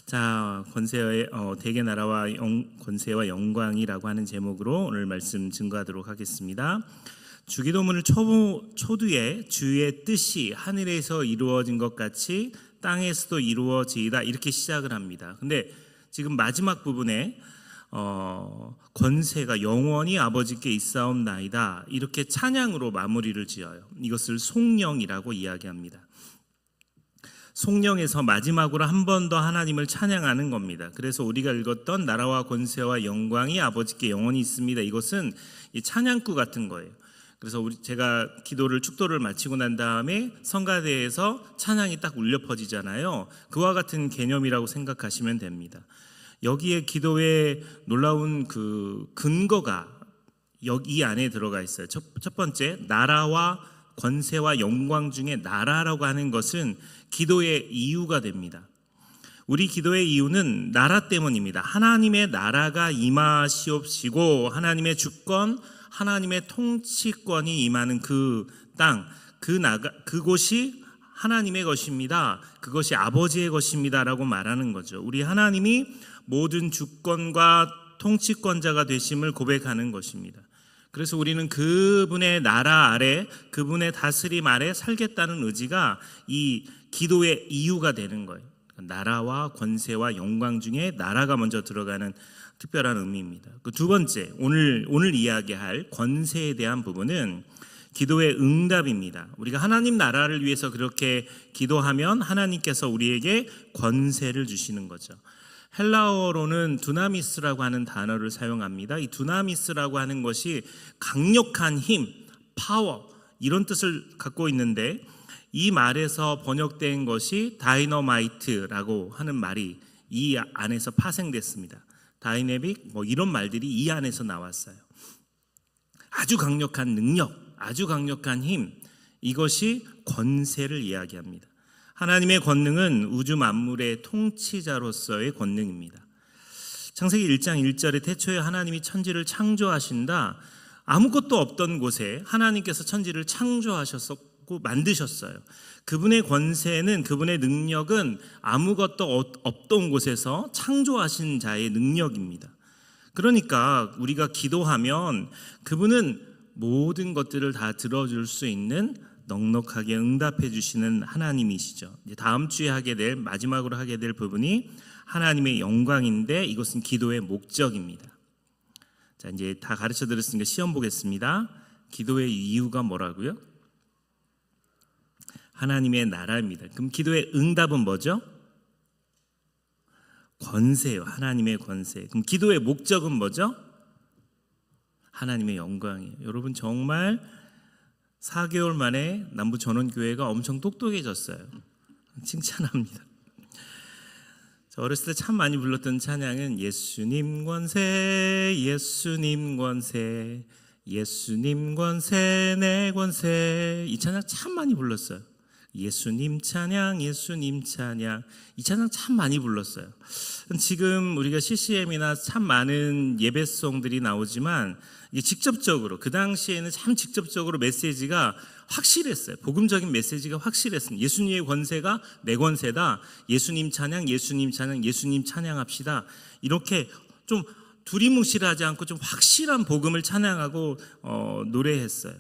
권세의 대개 나라와 권세와 영광이라고 하는 제목으로 오늘 말씀 증거하도록 하겠습니다. 주기도문을 초두에 주의 뜻이 하늘에서 이루어진 것 같이 땅에서도 이루어지이다 이렇게 시작을 합니다. 근데 지금 마지막 부분에 권세가 영원히 아버지께 있사옵나이다 이렇게 찬양으로 마무리를 지어요. 이것을 송영이라고 이야기합니다. 송영에서 마지막으로 한 번 더 하나님을 찬양하는 겁니다. 그래서 우리가 읽었던 나라와 권세와 영광이 아버지께 영원히 있습니다. 이것은 이 찬양구 같은 거예요. 그래서 제가 축도를 마치고 난 다음에 성가대에서 찬양이 딱 울려 퍼지잖아요. 그와 같은 개념이라고 생각하시면 됩니다. 여기에 기도의 놀라운 그 근거가 이 안에 들어가 있어요. 첫 번째, 나라와 권세와 영광 중에 나라라고 하는 것은 기도의 이유가 됩니다. 우리 기도의 이유는 나라 때문입니다. 하나님의 나라가 임하시옵시고 하나님의 주권, 하나님의 통치권이 임하는 그 땅, 그곳이 하나님의 것입니다. 그것이 아버지의 것입니다라고 말하는 거죠. 우리 하나님이 모든 주권과 통치권자가 되심을 고백하는 것입니다. 그래서 우리는 그분의 나라 아래, 그분의 다스림 아래 살겠다는 의지가 이 기도의 이유가 되는 거예요. 나라와 권세와 영광 중에 나라가 먼저 들어가는 특별한 의미입니다. 그 두 번째, 오늘 이야기할 권세에 대한 부분은 기도의 응답입니다. 우리가 하나님 나라를 위해서 그렇게 기도하면 하나님께서 우리에게 권세를 주시는 거죠. 헬라어로는 두나미스라고 하는 단어를 사용합니다. 이 두나미스라고 하는 것이 강력한 힘, 파워 이런 뜻을 갖고 있는데 이 말에서 번역된 것이 다이너마이트라고 하는 말이 이 안에서 파생됐습니다. 다이내믹 이런 말들이 이 안에서 나왔어요. 아주 강력한 능력, 아주 강력한 힘, 이것이 권세를 이야기합니다. 하나님의 권능은 우주 만물의 통치자로서의 권능입니다. 창세기 1장 1절에 태초에 하나님이 천지를 창조하신다. 아무것도 없던 곳에 하나님께서 천지를 창조하셨고 만드셨어요. 그분의 권세는, 그분의 능력은 아무것도 없던 곳에서 창조하신 자의 능력입니다. 그러니까 우리가 기도하면 그분은 모든 것들을 다 들어줄 수 있는 넉넉하게 응답해 주시는 하나님이시죠. 이제 다음 주에 마지막으로 하게 될 부분이 하나님의 영광인데 이것은 기도의 목적입니다. 자, 이제 다 가르쳐 드렸으니까 시험 보겠습니다. 기도의 이유가 뭐라고요? 하나님의 나라입니다. 그럼 기도의 응답은 뭐죠? 권세요. 하나님의 권세. 그럼 기도의 목적은 뭐죠? 하나님의 영광이에요. 여러분 정말 4개월 만에 남부전원교회가 엄청 똑똑해졌어요. 칭찬합니다. 어렸을 때 참 많이 불렀던 찬양은 예수님 권세, 예수님 권세, 예수님 권세, 내 권세. 이 찬양 참 많이 불렀어요. 예수님 찬양, 예수님 찬양. 이 찬양 참 많이 불렀어요. 지금 우리가 CCM이나 참 많은 예배송들이 나오지만 직접적으로 그 당시에는 참 직접적으로 메시지가 확실했어요. 복음적인 메시지가 확실했습니다. 예수님의 권세가 내 권세다. 예수님 찬양, 예수님 찬양, 예수님 찬양합시다. 이렇게 좀 두리뭉실하지 않고 좀 확실한 복음을 찬양하고 노래했어요.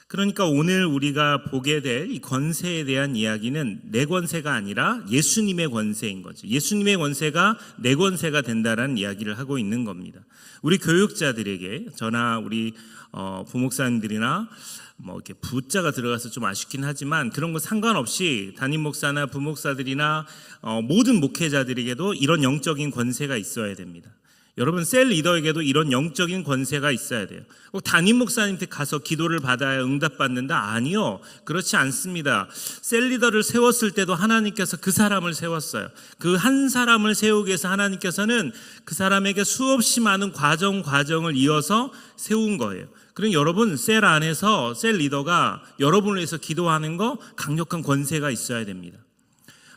그러니까 오늘 우리가 보게 될 이 권세에 대한 이야기는 내 권세가 아니라 예수님의 권세인 거죠. 예수님의 권세가 내 권세가 된다라는 이야기를 하고 있는 겁니다. 우리 교육자들에게, 저나 우리 부목사님들이나 이렇게 부자가 들어가서 좀 아쉽긴 하지만 그런 거 상관없이 담임 목사나 부목사들이나 모든 목회자들에게도 이런 영적인 권세가 있어야 됩니다. 여러분 셀 리더에게도 이런 영적인 권세가 있어야 돼요. 꼭 담임 목사님한테 가서 기도를 받아야 응답받는다? 아니요, 그렇지 않습니다. 셀 리더를 세웠을 때도 하나님께서 그 사람을 세웠어요. 그 한 사람을 세우기 위해서 하나님께서는 그 사람에게 수없이 많은 과정을 이어서 세운 거예요. 그럼 여러분 셀 안에서 셀 리더가 여러분을 위해서 기도하는 거 강력한 권세가 있어야 됩니다.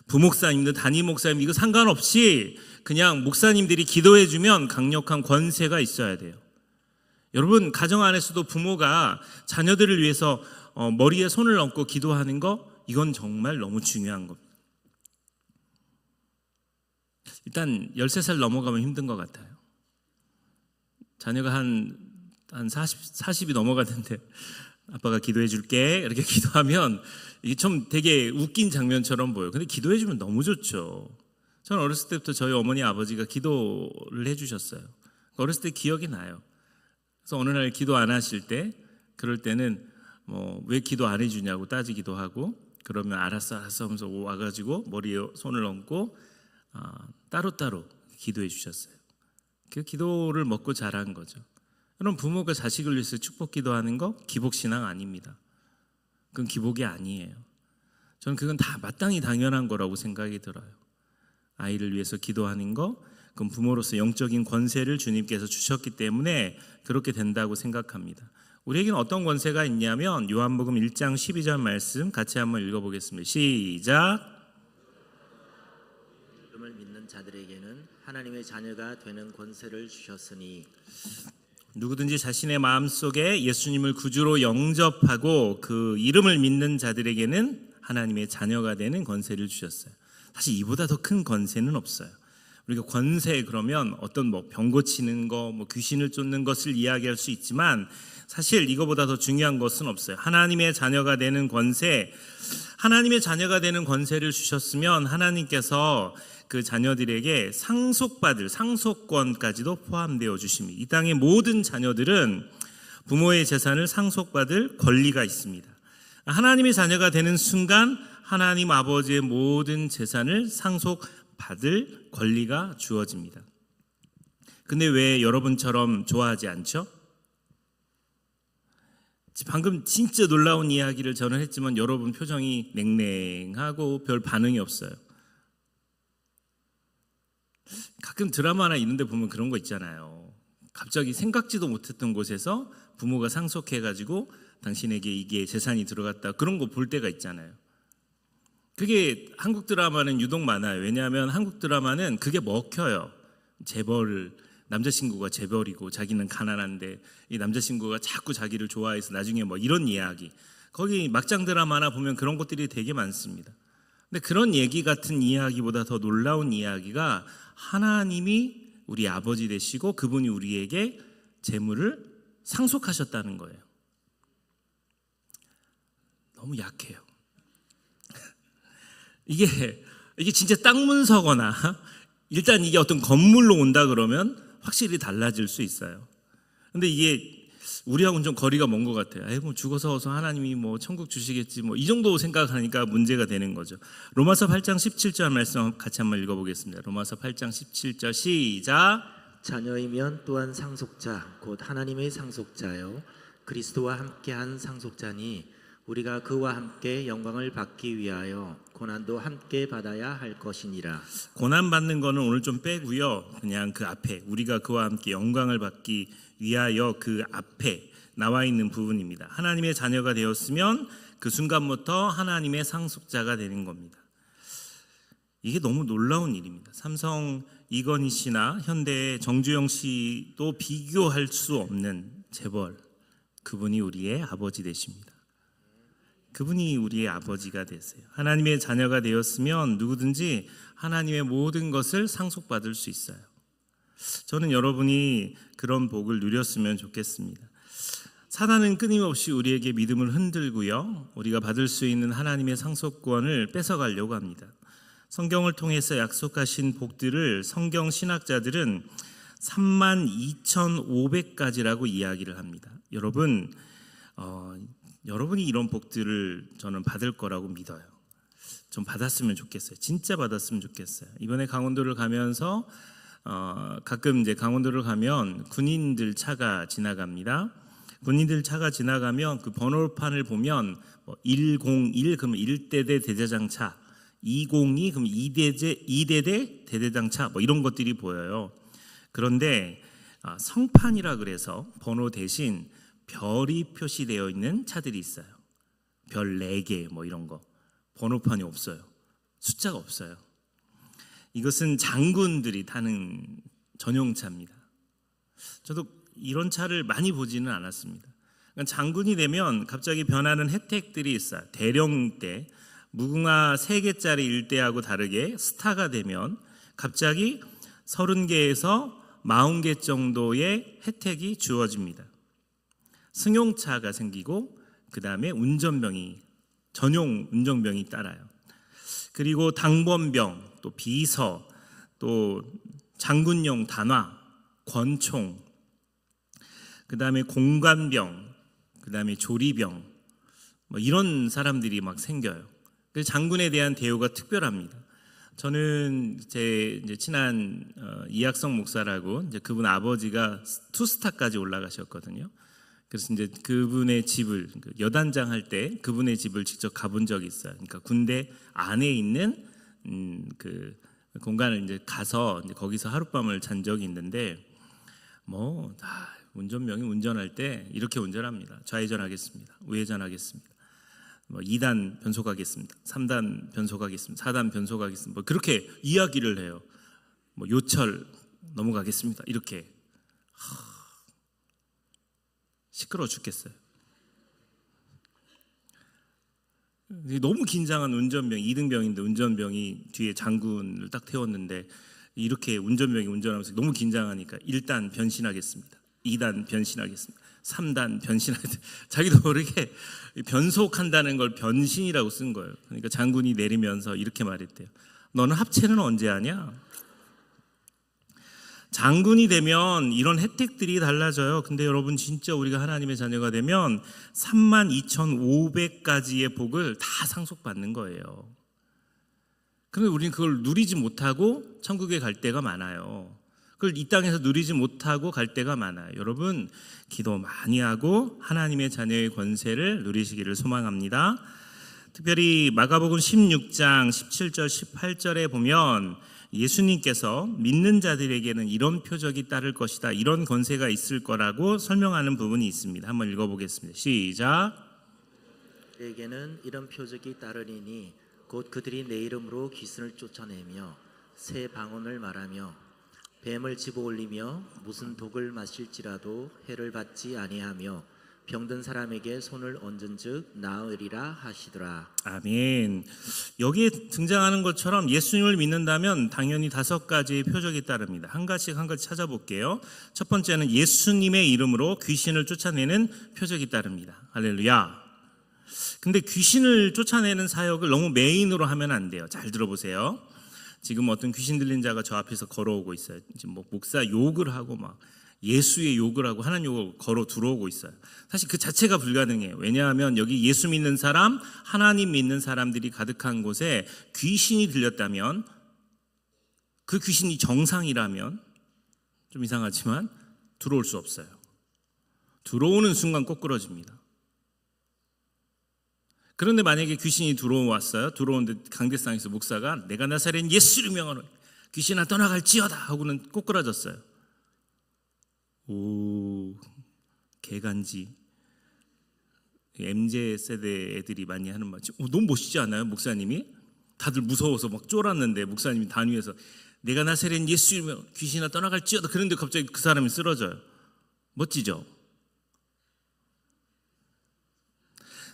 부목사님들, 담임 목사님 이거 상관없이 그냥 목사님들이 기도해주면 강력한 권세가 있어야 돼요. 여러분 가정 안에서도 부모가 자녀들을 위해서 머리에 손을 얹고 기도하는 거 이건 정말 너무 중요한 겁니다. 일단 13살 넘어가면 힘든 것 같아요. 자녀가 한 40이 넘어갔는데 아빠가 기도해 줄게 이렇게 기도하면 이게 좀 되게 웃긴 장면처럼 보여요. 근데 기도해 주면 너무 좋죠. 저는 어렸을 때부터 저희 어머니 아버지가 기도를 해주셨어요. 어렸을 때 기억이 나요. 그래서 어느 날 기도 안 하실 때 그럴 때는 뭐 왜 기도 안 해주냐고 따지기도 하고, 그러면 알았어 하면서 와가지고 머리에 손을 얹고 따로따로 기도해 주셨어요. 그 기도를 먹고 자란 거죠. 여러분, 부모가 자식을 위해서 축복 기도하는 거 기복신앙 아닙니다. 그건 기복이 아니에요. 저는 그건 다 마땅히 당연한 거라고 생각이 들어요. 아이를 위해서 기도하는 거, 그건 부모로서 영적인 권세를 주님께서 주셨기 때문에 그렇게 된다고 생각합니다. 우리에게는 어떤 권세가 있냐면 요한복음 1장 12절 말씀 같이 한번 읽어보겠습니다. 시작. 이름을 믿는 자들에게는 하나님의 자녀가 되는 권세를 주셨으니, 누구든지 자신의 마음속에 예수님을 구주로 영접하고 그 이름을 믿는 자들에게는 하나님의 자녀가 되는 권세를 주셨어요. 사실 이보다 더 큰 권세는 없어요. 우리가 권세 그러면 어떤 병 고치는 거, 귀신을 쫓는 것을 이야기할 수 있지만 사실 이거보다 더 중요한 것은 없어요. 하나님의 자녀가 되는 권세, 하나님의 자녀가 되는 권세를 주셨으면 하나님께서 그 자녀들에게 상속받을 상속권까지도 포함되어 주십니다. 이 땅의 모든 자녀들은 부모의 재산을 상속받을 권리가 있습니다. 하나님의 자녀가 되는 순간 하나님 아버지의 모든 재산을 상속받을 권리가 주어집니다. 근데 왜 여러분처럼 좋아하지 않죠? 방금 진짜 놀라운 이야기를 저는 했지만 여러분 표정이 냉랭하고 별 반응이 없어요. 가끔 드라마나 이런 데 보면 그런 거 있잖아요. 갑자기 생각지도 못했던 곳에서 부모가 상속해가지고 당신에게 이게 재산이 들어갔다, 그런 거 볼 때가 있잖아요. 그게 한국 드라마는 유독 많아요. 왜냐하면 한국 드라마는 그게 먹혀요. 남자친구가 재벌이고 자기는 가난한데 이 남자친구가 자꾸 자기를 좋아해서 나중에 이런 이야기, 거기 막장 드라마나 보면 그런 것들이 되게 많습니다. 근데 그런 얘기 같은 이야기보다 더 놀라운 이야기가 하나님이 우리 아버지 되시고 그분이 우리에게 재물을 상속하셨다는 거예요. 너무 약해요. 이게 진짜 땅 문서거나 일단 이게 어떤 건물로 온다 그러면 확실히 달라질 수 있어요. 근데 이게 우리하고는 좀 거리가 먼 것 같아요. 죽어서 하나님이 천국 주시겠지 이 정도 생각하니까 문제가 되는 거죠. 로마서 8장 17절 말씀 같이 한번 읽어보겠습니다. 로마서 8장 17절 시작. 자녀이면 또한 상속자 곧 하나님의 상속자요 그리스도와 함께한 상속자니 우리가 그와 함께 영광을 받기 위하여 고난도 함께 받아야 할 것이니라. 고난 받는 거는 오늘 좀 빼고요. 그냥 그 앞에 우리가 그와 함께 영광을 받기 위하여 그 앞에 나와 있는 부분입니다. 하나님의 자녀가 되었으면 그 순간부터 하나님의 상속자가 되는 겁니다. 이게 너무 놀라운 일입니다. 삼성 이건희 씨나 현대의 정주영 씨도 비교할 수 없는 재벌, 그분이 우리의 아버지 되십니다. 그분이 우리의 아버지가 되세요. 하나님의 자녀가 되었으면 누구든지 하나님의 모든 것을 상속받을 수 있어요. 저는 여러분이 그런 복을 누렸으면 좋겠습니다. 사단은 끊임없이 우리에게 믿음을 흔들고요, 우리가 받을 수 있는 하나님의 상속권을 뺏어가려고 합니다. 성경을 통해서 약속하신 복들을 성경 신학자들은 32,500가지라고 이야기를 합니다. 여러분이 이런 복들을 저는 받을 거라고 믿어요. 좀 받았으면 좋겠어요. 진짜 받았으면 좋겠어요. 이번에 강원도를 가면서 가끔 이제 강원도를 가면 군인들 차가 지나갑니다. 군인들 차가 지나가면 그 번호판을 보면 101 그러면 1대대 대대장차, 202 그러면 2대대 대대장차 이런 것들이 보여요. 그런데 성판이라 그래서 번호 대신 별이 표시되어 있는 차들이 있어요. 별 4개 이런 거. 번호판이 없어요. 숫자가 없어요. 이것은 장군들이 타는 전용차입니다. 저도 이런 차를 많이 보지는 않았습니다. 그러니까 장군이 되면 갑자기 변하는 혜택들이 있어요. 대령 때 무궁화 3개짜리 일대하고 다르게 스타가 되면 갑자기 30개에서 40개 정도의 혜택이 주어집니다. 승용차가 생기고 그 다음에 전용 운전병이 따라요. 그리고 당번병, 또 비서, 또 장군용 단화, 권총, 그 다음에 공관병, 그 다음에 조리병, 이런 사람들이 막 생겨요. 그래서 장군에 대한 대우가 특별합니다. 저는 제 이제 친한 이학성 목사라고 이제 그분 아버지가 투스타까지 올라가셨거든요. 그래서 이제 그분의 집을 여단장 할 때 그분의 집을 직접 가본 적이 있어요. 그러니까 군대 안에 있는 그 공간을 이제 가서 이제 거기서 하룻밤을 잔 적이 있는데 운전병이 운전할 때 이렇게 운전합니다. 좌회전하겠습니다. 우회전하겠습니다. 2단 변속하겠습니다. 3단 변속하겠습니다. 4단 변속하겠습니다. 그렇게 이야기를 해요. 요철 넘어가겠습니다. 이렇게. 시끄러워 죽겠어요. 너무 긴장한 운전병, 2등병인데 운전병이 뒤에 장군을 딱 태웠는데 이렇게 운전병이 운전하면서 너무 긴장하니까 1단 변신하겠습니다. 2단 변신하겠습니다. 3단 변신하겠습니다. 자기도 모르게 변속한다는 걸 변신이라고 쓴 거예요. 그러니까 장군이 내리면서 이렇게 말했대요. 너는 합체는 언제 하냐? 장군이 되면 이런 혜택들이 달라져요. 근데 여러분 진짜 우리가 하나님의 자녀가 되면 32,500가지의 복을 다 상속받는 거예요. 그런데 우리는 그걸 누리지 못하고 천국에 갈 때가 많아요. 그걸 이 땅에서 누리지 못하고 갈 때가 많아요. 여러분 기도 많이 하고 하나님의 자녀의 권세를 누리시기를 소망합니다. 특별히 마가복음 16장 17절 18절에 보면 예수님께서 믿는 자들에게는 이런 표적이 따를 것이다, 이런 권세가 있을 거라고 설명하는 부분이 있습니다. 한번 읽어보겠습니다. 시작. 그에게는 이런 표적이 따르리니 곧 그들이 내 이름으로 귀신을 쫓아내며 새 방언을 말하며 뱀을 집어올리며 무슨 독을 마실지라도 해를 받지 아니하며 병든 사람에게 손을 얹은즉 나으리라 하시더라. 아멘. 여기에 등장하는 것처럼 예수님을 믿는다면 당연히 5가지의 표적이 따릅니다. 한 가지씩 찾아볼게요. 첫 번째는 예수님의 이름으로 귀신을 쫓아내는 표적이 따릅니다. 할렐루야. 근데 귀신을 쫓아내는 사역을 너무 메인으로 하면 안 돼요. 잘 들어보세요. 지금 어떤 귀신 들린 자가 저 앞에서 걸어오고 있어요. 지금 목사 욕을 하고 막 예수의 욕을 하고 하나님 욕을 걸어 들어오고 있어요. 사실 그 자체가 불가능해요. 왜냐하면 여기 예수 믿는 사람, 하나님 믿는 사람들이 가득한 곳에 귀신이 들렸다면, 그 귀신이 정상이라면 좀 이상하지만 들어올 수 없어요. 들어오는 순간 꼬꾸러집니다. 그런데 만약에 귀신이 들어왔어요. 들어오는데 강대상에서 목사가 내가 나사렛 예수를 명하노 귀신아 떠나갈지어다 하고는 꼬꾸라졌어요. 오, 개간지. MZ 세대 애들이 많이 하는 말. 너무 멋있지 않아요, 목사님이? 다들 무서워서 막 쫄았는데 목사님이 단위에서 내가 나사렛 예수이면 귀신아 떠나갈지어다. 그런데 갑자기 그 사람이 쓰러져요. 멋지죠?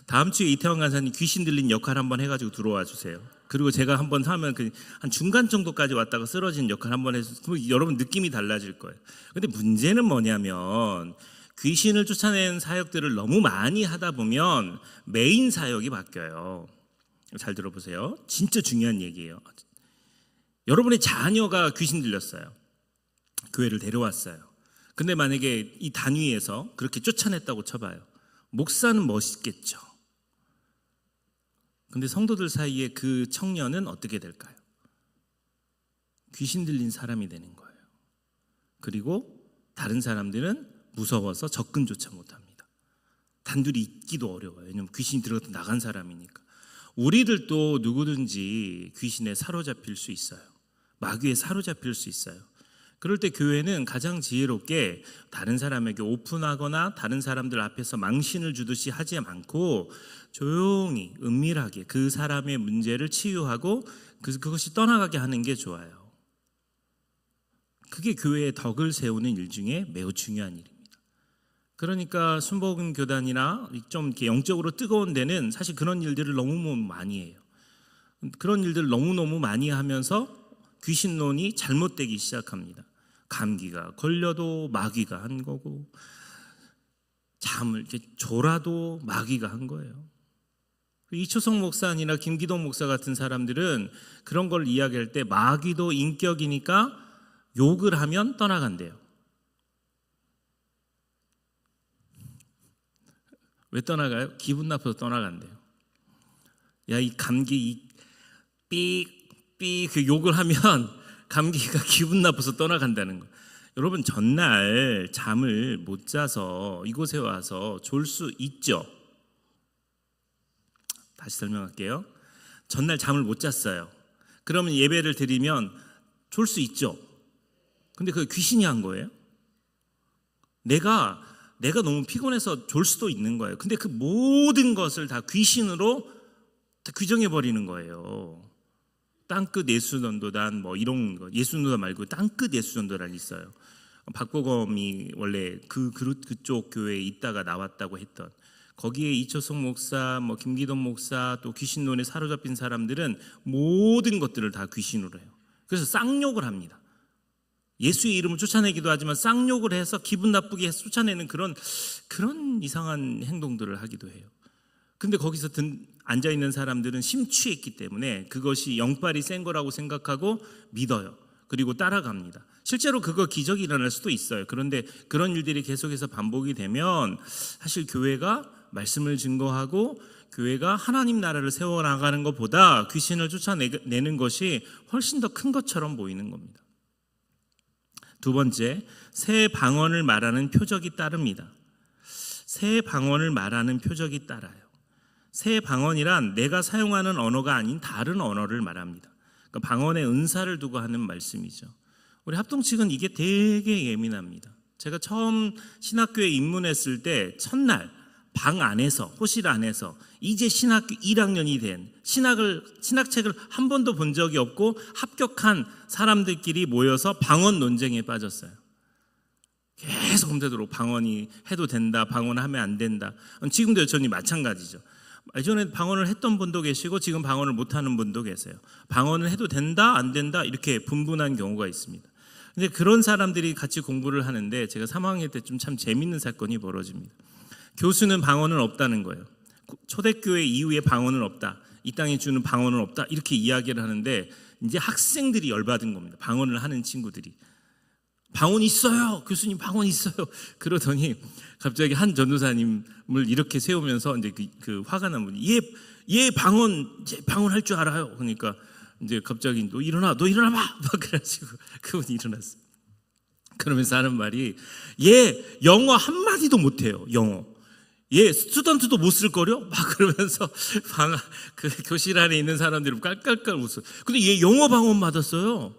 다음 주에 이태원 간사님 귀신 들린 역할 한번 해가지고 들어와 주세요. 그리고 제가 한번 하면 한 중간 정도까지 왔다가 쓰러진 역할 한번 해서 그럼 여러분 느낌이 달라질 거예요. 근데 문제는 뭐냐면 귀신을 쫓아내는 사역들을 너무 많이 하다 보면 메인 사역이 바뀌어요. 잘 들어보세요. 진짜 중요한 얘기예요. 여러분의 자녀가 귀신 들렸어요. 교회를 데려왔어요. 근데 만약에 이 단위에서 그렇게 쫓아냈다고 쳐봐요. 목사는 멋있겠죠. 근데 성도들 사이에 그 청년은 어떻게 될까요? 귀신 들린 사람이 되는 거예요. 그리고 다른 사람들은 무서워서 접근조차 못합니다. 단둘이 있기도 어려워요. 왜냐하면 귀신이 들어갔다 나간 사람이니까. 우리들도 누구든지 귀신에 사로잡힐 수 있어요. 마귀에 사로잡힐 수 있어요. 그럴 때 교회는 가장 지혜롭게 다른 사람에게 오픈하거나 다른 사람들 앞에서 망신을 주듯이 하지 않고 조용히 은밀하게 그 사람의 문제를 치유하고 그것이 떠나가게 하는 게 좋아요. 그게 교회의 덕을 세우는 일 중에 매우 중요한 일입니다. 그러니까 순복음 교단이나 좀 이렇게 영적으로 뜨거운 데는 사실 그런 일들을 너무 많이 해요. 그런 일들을 너무너무 많이 하면서 귀신론이 잘못되기 시작합니다. 감기가 걸려도 마귀가 한 거고, 잠을 이렇게 졸아도 마귀가 한 거예요. 이초성 목사님이나 김기동 목사 같은 사람들은 그런 걸 이야기할 때 마귀도 인격이니까 욕을 하면 떠나간대요. 왜 떠나가요? 기분 나빠서 떠나간대요. 야, 이 감기 삐 그 욕을 하면 감기가 기분 나빠서 떠나간다는 거예요. 여러분, 전날 잠을 못 자서 이곳에 와서 졸 수 있죠? 다시 설명할게요. 전날 잠을 못 잤어요. 그러면 예배를 드리면 졸 수 있죠? 근데 그게 귀신이 한 거예요? 내가 너무 피곤해서 졸 수도 있는 거예요. 근데 그 모든 것을 다 귀신으로 다 규정해 버리는 거예요. 땅끝 예수전도단 뭐 이런 거, 예수전도단 말고 땅끝 예수전도단이 있어요. 박보검이 원래 그쪽 교회에 있다가 나왔다고 했던, 거기에 이초성 목사, 뭐 김기동 목사, 또 귀신론에 사로잡힌 사람들은 모든 것들을 다 귀신으로 해요. 그래서 쌍욕을 합니다. 예수의 이름을 쫓아내기도 하지만 쌍욕을 해서 기분 나쁘게 해서 쫓아내는 그런 이상한 행동들을 하기도 해요. 근데 거기서 앉아있는 사람들은 심취했기 때문에 그것이 영빨이 센 거라고 생각하고 믿어요. 그리고 따라갑니다. 실제로 그거 기적이 일어날 수도 있어요. 그런데 그런 일들이 계속해서 반복이 되면 사실 교회가 말씀을 증거하고 교회가 하나님 나라를 세워나가는 것보다 귀신을 쫓아내는 것이 훨씬 더 큰 것처럼 보이는 겁니다. 두 번째, 새 방언을 말하는 표적이 따릅니다. 새 방언을 말하는 표적이 따라요. 새 방언이란 내가 사용하는 언어가 아닌 다른 언어를 말합니다. 그러니까 방언의 은사를 두고 하는 말씀이죠. 우리 합동측은 이게 되게 예민합니다. 제가 처음 신학교에 입문했을 때 첫날 방 안에서, 호실 안에서 이제 신학교 1학년이 된 신학책을 한 번도 본 적이 없고 합격한 사람들끼리 모여서 방언 논쟁에 빠졌어요. 계속 검색도록 방언이 해도 된다, 방언하면 안 된다. 지금도 여전히 마찬가지죠. 예전에 방언을 했던 분도 계시고 지금 방언을 못하는 분도 계세요. 방언을 해도 된다, 안 된다 이렇게 분분한 경우가 있습니다. 근데 그런 사람들이 같이 공부를 하는데 제가 3학년 때 좀 참 재밌는 사건이 벌어집니다. 교수는 방언은 없다는 거예요. 초대교회 이후에 방언은 없다, 이 땅에 주는 방언은 없다 이렇게 이야기를 하는데 이제 학생들이 열받은 겁니다. 방언을 하는 친구들이. 방언 있어요, 교수님 방언 있어요. 그러더니 갑자기 한 전도사님을 이렇게 세우면서 이제 그 화가 난 분이 얘 방언 할 줄 알아요. 그러니까 이제 갑자기 너 일어나 봐 막 그래가지고 그분이 일어났어요. 그러면서 하는 말이, 얘 영어 한마디도 못해요. 영어 얘 스튜던트도 못 쓸 거려? 막 그러면서 그 교실 안에 있는 사람들이 깔깔깔 웃어요. 근데 얘 영어 방언 받았어요.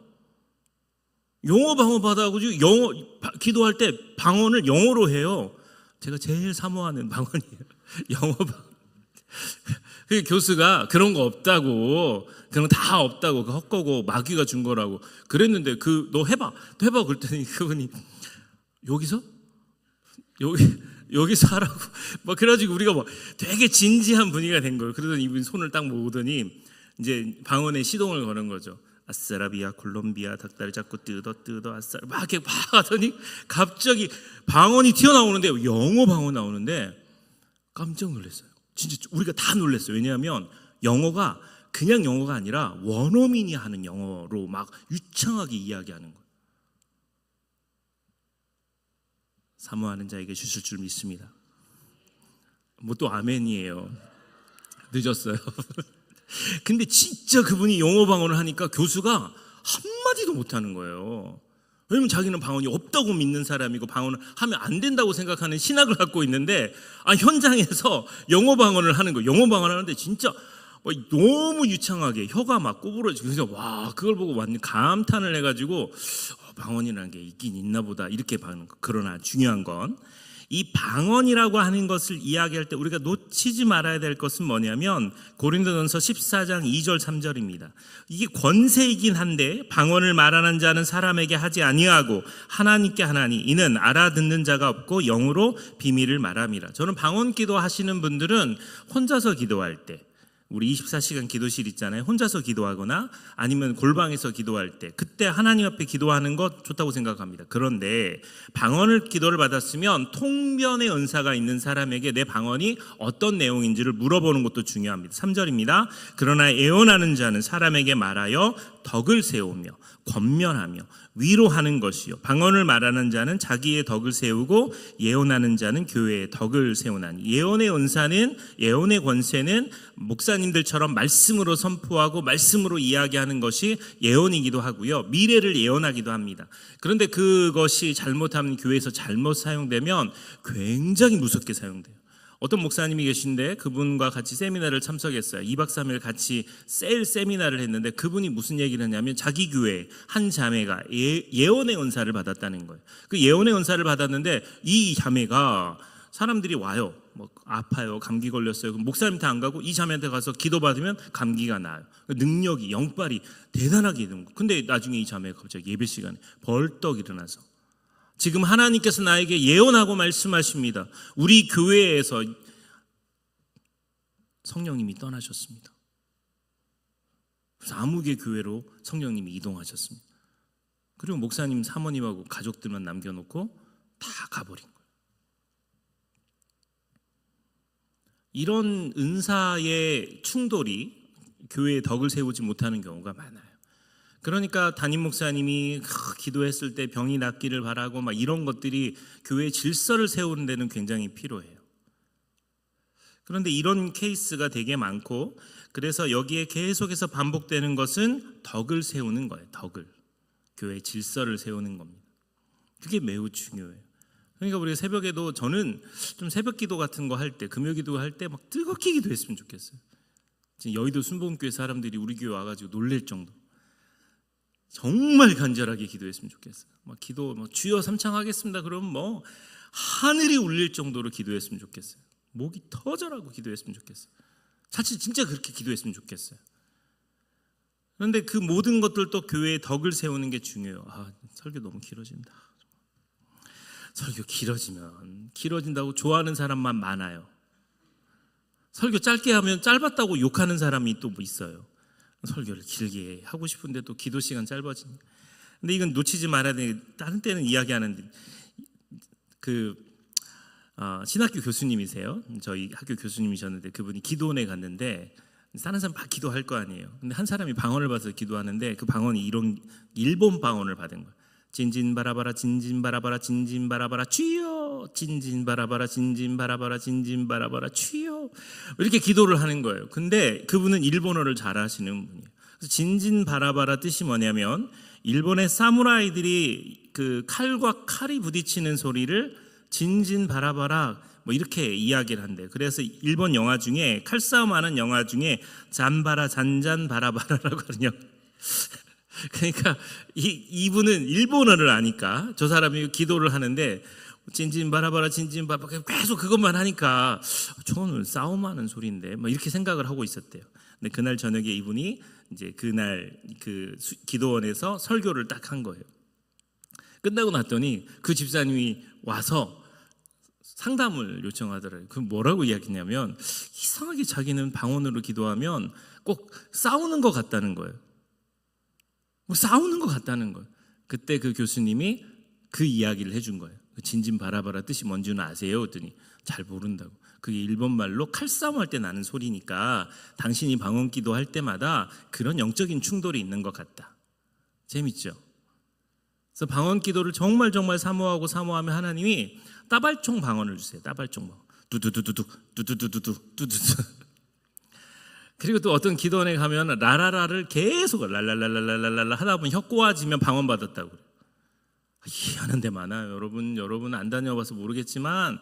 영어 방언 받아가지고 영어 기도할 때 방언을 영어로 해요. 제가 제일 사모하는 방언이에요. 영어 방언. 그 교수가 그런 거 없다고, 그런 거 다 없다고, 그 헛거고 마귀가 준 거라고 그랬는데 너 해봐 그랬더니 그분이 여기서 하라고 막 그래가지고 우리가 뭐 되게 진지한 분위기가 된 거예요. 그러더니 이분이 손을 딱 모으더니 이제 방언에 시동을 거는 거죠. 아싸라비아 콜롬비아 닭다리 잡고 뜯어 아싸 막 이렇게 막 하더니 갑자기 방언이 튀어나오는데, 영어 방언 나오는데 깜짝 놀랐어요. 진짜 우리가 다 놀랐어요. 왜냐하면 영어가 그냥 영어가 아니라 원어민이 하는 영어로 막 유창하게 이야기하는 거예요. 사모하는 자에게 주실 줄 믿습니다. 뭐 또 아멘이에요. 늦었어요. 근데 진짜 그분이 영어 방언을 하니까 교수가 한마디도 못하는 거예요. 왜냐면 자기는 방언이 없다고 믿는 사람이고 방언을 하면 안 된다고 생각하는 신학을 갖고 있는데, 현장에서 영어 방언을 하는 거예요. 영어 방언을 하는데 진짜 너무 유창하게 혀가 막 꼬부러지고, 그래서 와, 그걸 보고 완전 감탄을 해가지고 방언이라는 게 있긴 있나 보다 이렇게 봐는 거. 그러나 중요한 건 이 방언이라고 하는 것을 이야기할 때 우리가 놓치지 말아야 될 것은 뭐냐면 고린도전서 14장 2절 3절입니다. 이게 권세이긴 한데 방언을 말하는 자는 사람에게 하지 아니하고 하나님께 하나니 이는 알아듣는 자가 없고 영으로 비밀을 말함이라. 저는 방언 기도하시는 분들은 혼자서 기도할 때, 우리 24시간 기도실 있잖아요. 혼자서 기도하거나 아니면 골방에서 기도할 때 그때 하나님 앞에 기도하는 것 좋다고 생각합니다. 그런데 방언을 기도를 받았으면 통변의 은사가 있는 사람에게 내 방언이 어떤 내용인지를 물어보는 것도 중요합니다. 3절입니다. 그러나 예언하는 자는 사람에게 말하여 덕을 세우며 권면하며 위로하는 것이요 방언을 말하는 자는 자기의 덕을 세우고 예언하는 자는 교회의 덕을 세우나니. 예언의 은사는, 예언의 권세는 목사님들처럼 말씀으로 선포하고 말씀으로 이야기하는 것이 예언이기도 하고요, 미래를 예언하기도 합니다. 그런데 그것이 잘못하면, 교회에서 잘못 사용되면 굉장히 무섭게 사용돼요. 어떤 목사님이 계신데 그분과 같이 세미나를 참석했어요. 2박 3일 같이 세미나를 했는데 그분이 무슨 얘기를 했냐면 자기 교회 한 자매가 예언의 은사를 받았다는 거예요. 그 예언의 은사를 받았는데 이 자매가 사람들이 와요. 뭐 아파요, 감기 걸렸어요. 그럼 목사님한테 안 가고 이 자매한테 가서 기도받으면 감기가 나요. 능력이, 영빨이 대단하게 되는 거예요. 근데 나중에 이 자매가 갑자기 예배 시간에 벌떡 일어나서 지금 하나님께서 나에게 예언하고 말씀하십니다. 우리 교회에서 성령님이 떠나셨습니다. 그래서 아무개 교회로 성령님이 이동하셨습니다. 그리고 목사님, 사모님하고 가족들만 남겨놓고 다 가버린 거예요. 이런 은사의 충돌이 교회에 덕을 세우지 못하는 경우가 많아요. 그러니까 담임 목사님이 기도했을 때 병이 낫기를 바라고 막 이런 것들이 교회의 질서를 세우는 데는 굉장히 필요해요. 그런데 이런 케이스가 되게 많고, 그래서 여기에 계속해서 반복되는 것은 덕을 세우는 거예요. 덕을. 교회의 질서를 세우는 겁니다. 그게 매우 중요해요. 그러니까 우리가 새벽에도, 저는 좀 새벽 기도 같은 거 할 때, 금요 기도 할 때 막 뜨겁게 기도했으면 좋겠어요. 지금 여의도 순복음교회 사람들이 우리 교회 와가지고 놀랄 정도. 정말 간절하게 기도했으면 좋겠어요. 막 기도, 주여 삼창하겠습니다. 그러면 뭐 하늘이 울릴 정도로 기도했으면 좋겠어요. 목이 터져라고 기도했으면 좋겠어요. 사실 진짜 그렇게 기도했으면 좋겠어요. 그런데 그 모든 것들도 교회의 덕을 세우는 게 중요해요. 설교 너무 길어진다. 설교 길어진다고 좋아하는 사람만 많아요. 설교 짧게 하면 짧았다고 욕하는 사람이 또 있어요. 설교를 길게 하고 싶은데 또 기도 시간 짧아지니까. 근데 이건 놓치지 말아야 되는 게, 다른 때는 이야기하는데 신학교 교수님이세요. 저희 학교 교수님이셨는데 그분이 기도원에 갔는데 다른 사람 다 기도할 거 아니에요. 근데 한 사람이 방언을 받아서 기도하는데 그 방언이 이런 일본 방언을 받은 거예요. 진진바라바라 진진바라바라 진진바라바라 주여, 진진바라바라 진진바라바라 진진바라바라 주여, 이렇게 기도를 하는 거예요. 근데 그분은 일본어를 잘하시는 분이에요. 그래서 진진바라바라 뜻이 뭐냐면 일본의 사무라이들이 그 칼과 칼이 부딪히는 소리를 진진바라바라 뭐 이렇게 이야기를 한대요. 그래서 일본 영화 중에, 칼싸움하는 영화 중에 잔바라 잔잔바라바라라고 하는 영화. 그러니까 이분은 일본어를 아니까 저 사람이 기도를 하는데 진진바라바라 진진바라바라 계속 그것만 하니까 저는 싸움하는 소리인데 뭐 이렇게 생각을 하고 있었대요. 근데 그날 저녁에 이분이 이제 그날 그 기도원에서 설교를 딱 한 거예요. 끝나고 났더니 그 집사님이 와서 상담을 요청하더라고요. 그 뭐라고 이야기했냐면 이상하게 자기는 방언으로 기도하면 꼭 싸우는 것 같다는 거예요. 싸우는 것 같다는 거예요. 그때 그 교수님이 그 이야기를 해준 거예요. 진진바라바라 뜻이 뭔지는 아세요? 그랬더니 잘 모른다고. 그게 일본말로 칼싸움할 때 나는 소리니까 당신이 방언 기도할 때마다 그런 영적인 충돌이 있는 것 같다. 재밌죠? 그래서 방언 기도를 정말 사모하면 하나님이 따발총 방언을 주세요. 따발총 방언. 두두두두두 두두두두두 두두두. 그리고 또 어떤 기도원에 가면 라라라를 계속 랄랄랄랄랄랄라 하다 보면 혀 꼬아지면 방언 받았다고 그래요. 희한한 데 많아요. 여러분 안 다녀봐서 모르겠지만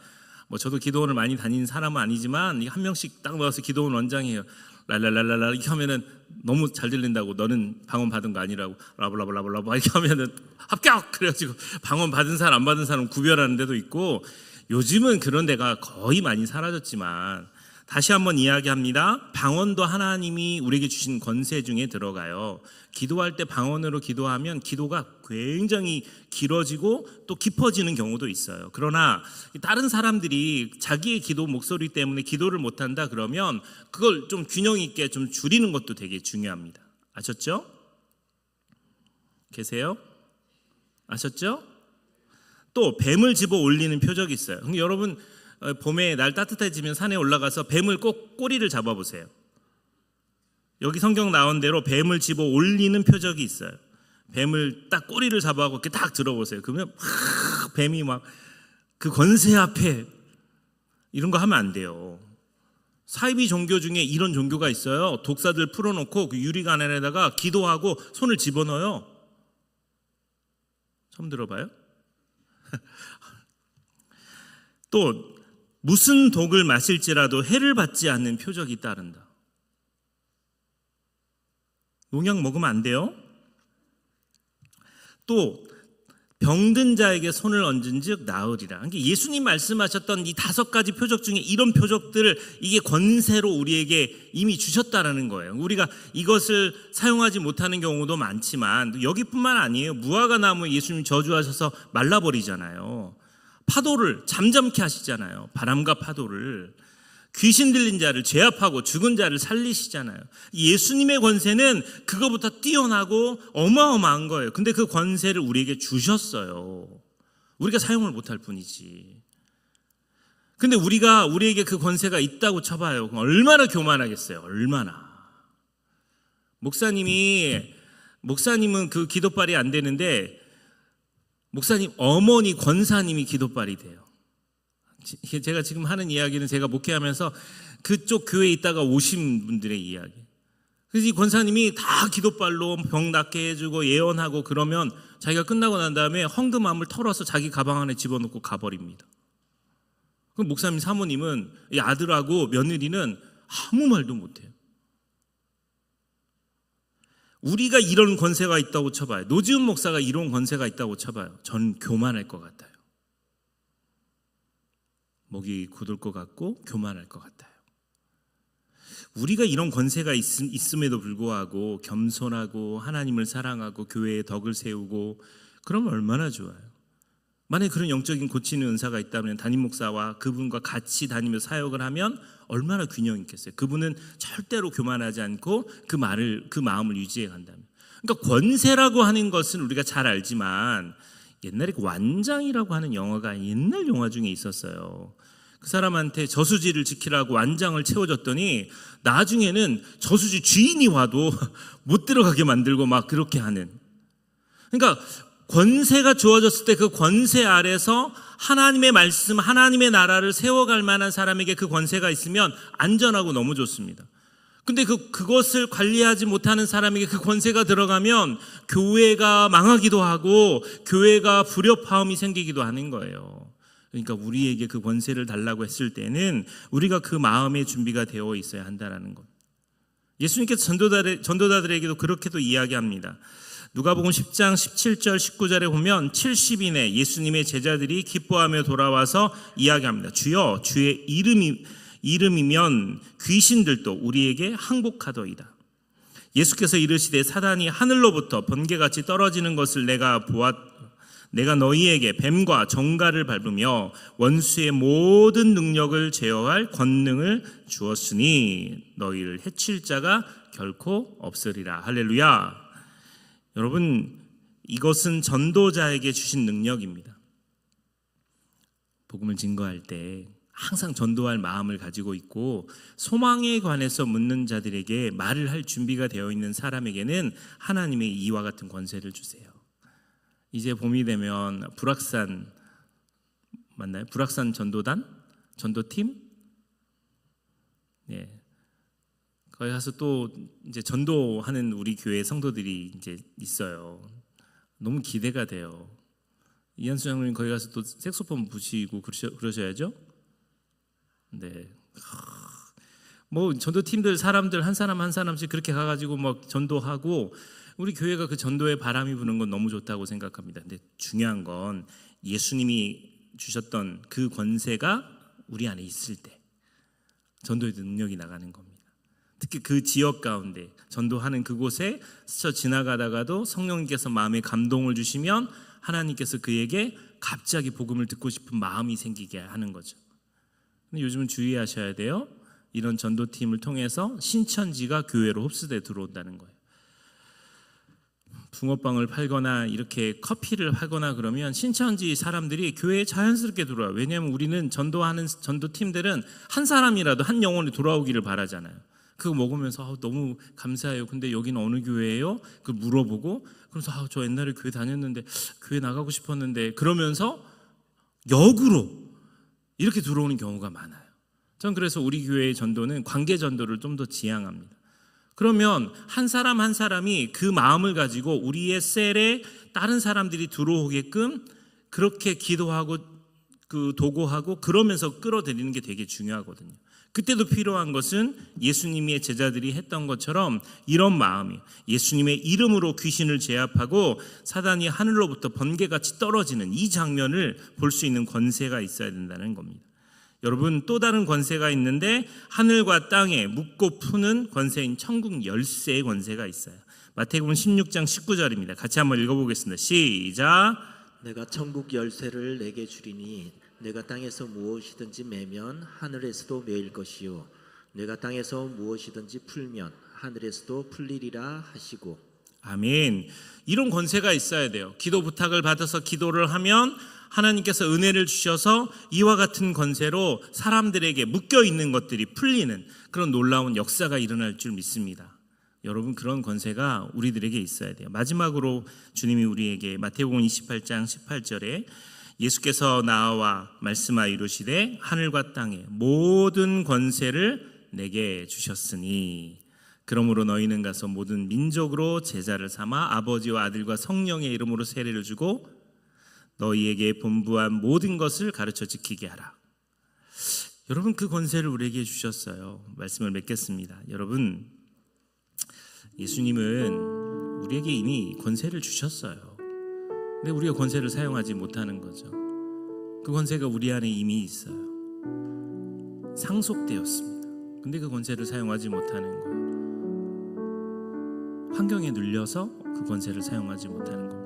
뭐 저도 기도원을 많이 다니는 사람은 아니지만 한 명씩 딱 모아서 기도원 원장이에요. 랄랄랄랄라 이렇게 하면은 너무 잘 들린다고, 너는 방언 받은 거 아니라고 라블라블라블라 이렇게 하면은 합격! 그래가지고 방언 받은 사람 안 받은 사람 구별하는 데도 있고, 요즘은 그런 데가 거의 많이 사라졌지만 다시 한번 이야기합니다. 방언도 하나님이 우리에게 주신 권세 중에 들어가요. 기도할 때 방언으로 기도하면 기도가 굉장히 길어지고 또 깊어지는 경우도 있어요. 그러나 다른 사람들이 자기의 기도 목소리 때문에 기도를 못한다 그러면 그걸 좀 균형 있게 좀 줄이는 것도 되게 중요합니다. 아셨죠? 계세요? 아셨죠? 또 뱀을 집어 올리는 표적이 있어요. 근데 여러분 봄에 날 따뜻해지면 산에 올라가서 뱀을 꼭 꼬리를 잡아보세요. 여기 성경 나온 대로 뱀을 집어 올리는 표적이 있어요. 뱀을 딱 꼬리를 잡아갖고 이렇게 딱 들어보세요. 그러면 막 뱀이 막 그 권세 앞에 이런 거 하면 안 돼요. 사이비 종교 중에 이런 종교가 있어요. 독사들 풀어놓고 그 유리관 안에다가 기도하고 손을 집어넣어요. 처음 들어봐요? 또 무슨 독을 마실지라도 해를 받지 않는 표적이 따른다. 농약 먹으면 안 돼요. 또 병든 자에게 손을 얹은즉 나으리라. 그러니까 예수님 말씀하셨던 이 5가지 표적 중에 이런 표적들을 이게 권세로 우리에게 이미 주셨다라는 거예요. 우리가 이것을 사용하지 못하는 경우도 많지만 여기뿐만 아니에요. 무화과 나무 예수님 저주하셔서 말라버리잖아요. 파도를 잠잠케 하시잖아요. 바람과 파도를. 귀신 들린 자를 제압하고 죽은 자를 살리시잖아요. 예수님의 권세는 그거보다 뛰어나고 어마어마한 거예요. 근데 그 권세를 우리에게 주셨어요. 우리가 사용을 못할 뿐이지. 근데 우리에게 그 권세가 있다고 쳐봐요. 그럼 얼마나 교만하겠어요. 얼마나. 목사님은 그 기도발이 안 되는데 목사님 어머니 권사님이 기도발이 돼요. 제가 지금 하는 이야기는 제가 목회하면서 그쪽 교회에 있다가 오신 분들의 이야기. 그래서 이 권사님이 다 기도발로 병 낫게 해주고 예언하고 그러면 자기가 끝나고 난 다음에 헌금함을 털어서 자기 가방 안에 집어넣고 가버립니다. 그럼 목사님 사모님은 이 아들하고 며느리는 아무 말도 못해요. 우리가 이런 권세가 있다고 쳐봐요. 노지훈 목사가 이런 권세가 있다고 쳐봐요. 전 교만할 것 같아요. 목이 굳을 것 같고 교만할 것 같아요. 우리가 이런 권세가 있음에도 불구하고 겸손하고 하나님을 사랑하고 교회에 덕을 세우고 그러면 얼마나 좋아요. 만약에 그런 영적인 고치는 은사가 있다면 담임 목사와 그분과 같이 다니며 사역을 하면 얼마나 균형 있겠어요. 그분은 절대로 교만하지 않고 그 마음을 유지해 간다면. 그러니까 권세라고 하는 것은 우리가 잘 알지만 옛날에 완장이라고 하는 영화가 옛날 영화 중에 있었어요. 그 사람한테 저수지를 지키라고 완장을 채워줬더니 나중에는 저수지 주인이 와도 못 들어가게 만들고 막 그렇게 하는. 그러니까 권세가 주어졌을 때 그 권세 아래서 하나님의 말씀, 하나님의 나라를 세워갈 만한 사람에게 그 권세가 있으면 안전하고 너무 좋습니다. 근데 그것을 관리하지 못하는 사람에게 그 권세가 들어가면 교회가 망하기도 하고 교회가 불협화음이 생기기도 하는 거예요. 그러니까 우리에게 그 권세를 달라고 했을 때는 우리가 그 마음의 준비가 되어 있어야 한다는 것. 예수님께서 전도자들에게도 그렇게도 이야기합니다. 누가복음 10장 17절 19절에 보면 70인의 예수님의 제자들이 기뻐하며 돌아와서 이야기합니다. 주여, 주의 이름이면 귀신들도 우리에게 항복하더이다. 예수께서 이르시되 사단이 하늘로부터 번개같이 떨어지는 것을 내가 너희에게 뱀과 정갈을 밟으며 원수의 모든 능력을 제어할 권능을 주었으니 너희를 해칠 자가 결코 없으리라. 할렐루야. 여러분, 이것은 전도자에게 주신 능력입니다. 복음을 증거할 때 항상 전도할 마음을 가지고 있고 소망에 관해서 묻는 자들에게 말을 할 준비가 되어 있는 사람에게는 하나님의 이와 같은 권세를 주세요. 이제 봄이 되면 불악산 맞나요? 불악산 전도단? 전도팀? 예. 거기 가서 또 이제 전도하는 우리 교회 성도들이 이제 있어요. 너무 기대가 돼요. 이한수 장로님 거기 가서 또 색소폰 부시고 그러셔야죠. 네. 뭐 전도팀들 사람들 한 사람 한 사람씩 그렇게 가가지고 막 전도하고 우리 교회가 그 전도에 바람이 부는 건 너무 좋다고 생각합니다. 근데 중요한 건 예수님이 주셨던 그 권세가 우리 안에 있을 때 전도의 능력이 나가는 겁니다. 특히 그 지역 가운데 전도하는 그곳에 스쳐 지나가다가도 성령님께서 마음에 감동을 주시면 하나님께서 그에게 갑자기 복음을 듣고 싶은 마음이 생기게 하는 거죠. 근데 요즘은 주의하셔야 돼요. 이런 전도팀을 통해서 신천지가 교회로 흡수돼 들어온다는 거예요. 붕어빵을 팔거나 이렇게 커피를 하거나 그러면 신천지 사람들이 교회에 자연스럽게 들어와요. 왜냐하면 우리는 전도하는 전도팀들은 한 사람이라도 한 영혼이 돌아오기를 바라잖아요. 그거 먹으면서 너무 감사해요. 근데 여기는 어느 교회예요? 그걸 물어보고 그래서 저 옛날에 교회 다녔는데 교회 나가고 싶었는데 그러면서 역으로 이렇게 들어오는 경우가 많아요. 전 그래서 우리 교회의 전도는 관계 전도를 좀 더 지향합니다. 그러면 한 사람 한 사람이 그 마음을 가지고 우리의 셀에 다른 사람들이 들어오게끔 그렇게 기도하고 그 도구하고 그러면서 끌어들이는 게 되게 중요하거든요. 그때도 필요한 것은 예수님의 제자들이 했던 것처럼 이런 마음이 예수님의 이름으로 귀신을 제압하고 사단이 하늘로부터 번개같이 떨어지는 이 장면을 볼 수 있는 권세가 있어야 된다는 겁니다. 여러분 또 다른 권세가 있는데 하늘과 땅에 묶고 푸는 권세인 천국 열쇠의 권세가 있어요. 마태복음 16장 19절입니다. 같이 한번 읽어보겠습니다. 시작. 내가 천국 열쇠를 내게 주리니 내가 땅에서 무엇이든지 매면 하늘에서도 매일 것이요 내가 땅에서 무엇이든지 풀면 하늘에서도 풀리리라 하시고. 아멘. 이런 권세가 있어야 돼요. 기도 부탁을 받아서 기도를 하면 하나님께서 은혜를 주셔서 이와 같은 권세로 사람들에게 묶여있는 것들이 풀리는 그런 놀라운 역사가 일어날 줄 믿습니다. 여러분 그런 권세가 우리들에게 있어야 돼요. 마지막으로 주님이 우리에게 마태복음 28장 18절에 예수께서 나와 말씀하여 이르시되 하늘과 땅의 모든 권세를 내게 주셨으니 그러므로 너희는 가서 모든 민족으로 제자를 삼아 아버지와 아들과 성령의 이름으로 세례를 주고 너희에게 분부한 모든 것을 가르쳐 지키게 하라. 여러분 그 권세를 우리에게 주셨어요. 말씀을 맺겠습니다. 여러분 예수님은 우리에게 이미 권세를 주셨어요. 근데 우리가 권세를 사용하지 못하는 거죠. 그 권세가 우리 안에 이미 있어요. 상속되었습니다. 근데 그 권세를 사용하지 못하는 거예요. 환경에 눌려서 그 권세를 사용하지 못하는 겁니다.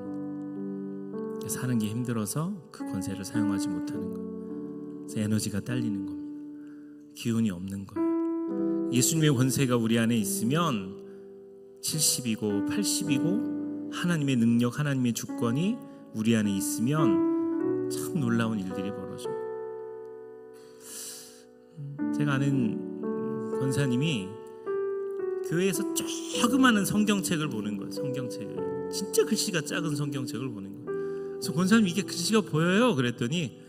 사는 게 힘들어서 그 권세를 사용하지 못하는 거예요. 그래서 에너지가 딸리는 겁니다. 기운이 없는 거예요. 예수님의 권세가 우리 안에 있으면 70이고 80이고 하나님의 능력, 하나님의 주권이 우리 안에 있으면 참 놀라운 일들이 벌어져요. 제가 아는 권사님이 교회에서 조그마한 성경책을 보는 거예요. 성경책을 진짜 글씨가 작은 성경책을 보는 거예요. 그래서 권사님 이게 글씨가 보여요. 그랬더니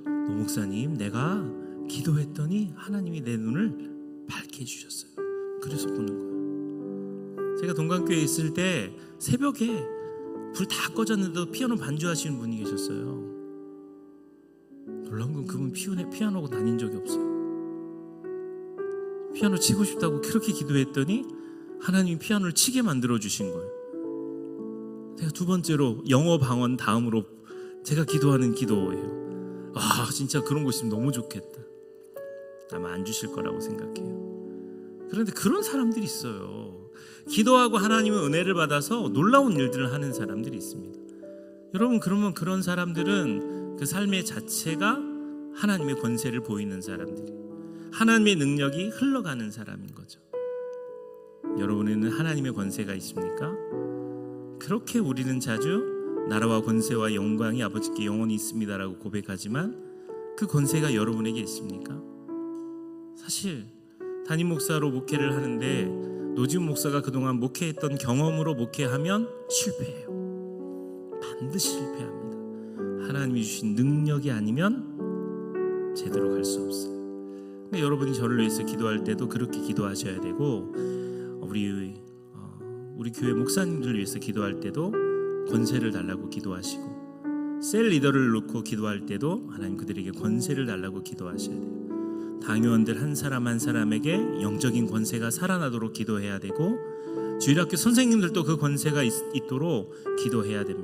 노 목사님 내가 기도했더니 하나님이 내 눈을 밝게 해주셨어요. 그래서 보는 거예요. 제가 동강교회에 있을 때 새벽에 불 다 꺼졌는데도 피아노 반주하시는 분이 계셨어요. 놀라운 건 그분 피아노고 다닌 적이 없어요. 피아노 치고 싶다고 그렇게 기도했더니 하나님이 피아노를 치게 만들어 주신 거예요. 제가 두 번째로 영어 방언 다음으로 제가 기도하는 기도예요. 아 진짜 그런 거 있으면 너무 좋겠다. 아마 안 주실 거라고 생각해요. 그런데 그런 사람들이 있어요. 기도하고 하나님의 은혜를 받아서 놀라운 일들을 하는 사람들이 있습니다. 여러분 그러면 그런 사람들은 그 삶의 자체가 하나님의 권세를 보이는 사람들이, 하나님의 능력이 흘러가는 사람인 거죠. 여러분에는 하나님의 권세가 있습니까? 그렇게 우리는 자주 나라와 권세와 영광이 아버지께 영원히 있습니다라고 고백하지만 그 권세가 여러분에게 있습니까? 사실 담임 목사로 목회를 하는데 노지훈 목사가 그동안 목회했던 경험으로 목회하면 실패해요. 반드시 실패합니다. 하나님이 주신 능력이 아니면 제대로 갈 수 없어요. 근데 여러분이 저를 위해서 기도할 때도 그렇게 기도하셔야 되고 우리 교회 목사님들을 위해서 기도할 때도 권세를 달라고 기도하시고 셀 리더를 놓고 기도할 때도 하나님 그들에게 권세를 달라고 기도하셔야 돼요. 당회원들 한 사람 한 사람에게 영적인 권세가 살아나도록 기도해야 되고 주일학교 선생님들도 그 권세가 있도록 기도해야 됩니다.